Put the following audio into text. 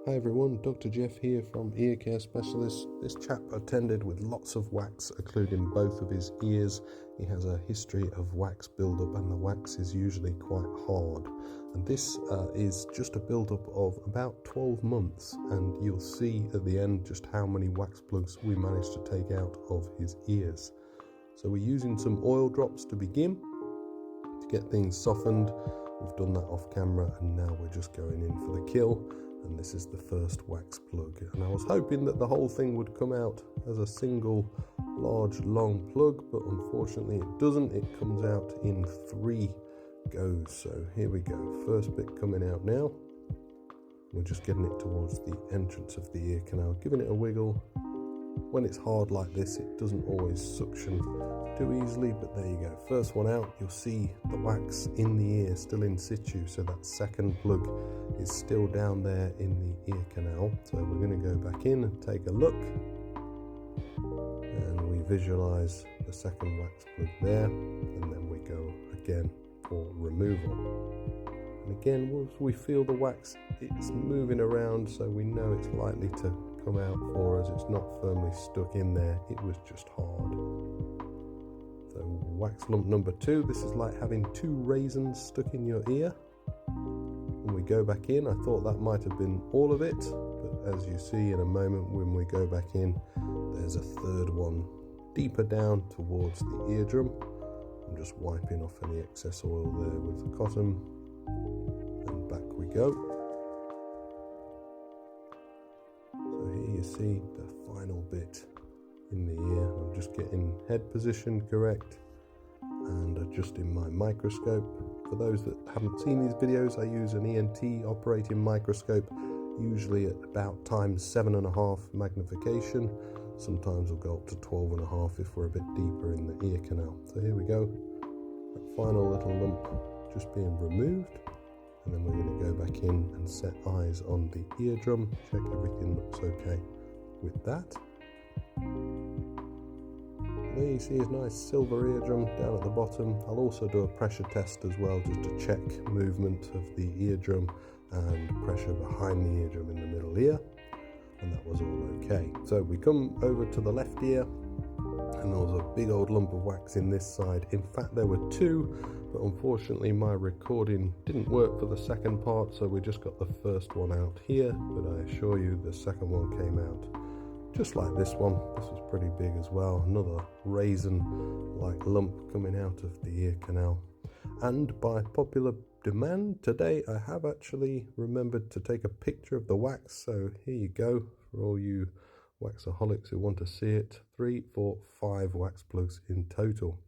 Hi everyone, Dr. Jeff here from Ear Care Specialist. This chap attended with lots of wax, including both of his ears. He has a history of wax buildup and the wax is usually quite hard. And this is just a buildup of about 12 months, and you'll see at the end just how many wax plugs we managed to take out of his ears. So we're using some oil drops to begin to get things softened. We've done that off camera and now we're just going in for the kill. And this is the first wax plug, and I was hoping that the whole thing would come out as a single large long plug, but unfortunately it doesn't. It comes out in 3 goes. So here we go, first bit coming out now. We're just getting it towards the entrance of the ear canal, giving it a wiggle. When it's hard like this, it doesn't always suction too easily, but there you go, first one out. You'll see the wax in the ear still in situ, so that second plug is still down there in the ear canal. So we're going to go back in and take a look, and we visualize the second wax plug there, and then we go again for removal. And again, once we feel the wax, it's moving around, so we know it's likely to come out for us. It's not firmly stuck in there, it was just hard. So wax lump number 2, this is like having 2 raisins stuck in your ear. When we go back in, I thought that might have been all of it, but as you see in a moment when we go back in, there's a third one deeper down towards the eardrum. I'm just wiping off any excess oil there with the cotton, and back we go. So here you see the final bit in the ear. I'm just getting head position correct and adjusting my microscope. For those that haven't seen these videos, I use an ENT operating microscope, usually at about times 7.5 magnification. Sometimes we'll go up to 12.5 if we're a bit deeper in the ear canal. So here we go, that final little lump just being removed, and then we're going to go back in and set eyes on the eardrum, check everything looks okay with that. There you see his nice silver eardrum down at the bottom. I'll also do a pressure test as well, just to check movement of the eardrum and pressure behind the eardrum in the middle ear, and that was all okay. So we come over to the left ear, and there was a big old lump of wax in this side. In fact, there were 2, but unfortunately my recording didn't work for the second part, so we just got the first one out here, but I assure you the second one came out just like this one. This was pretty big as well, another raisin-like lump coming out of the ear canal. And by popular demand today, I have actually remembered to take a picture of the wax, so here you go for all you waxaholics who want to see it. 3, 4, 5 wax plugs in total.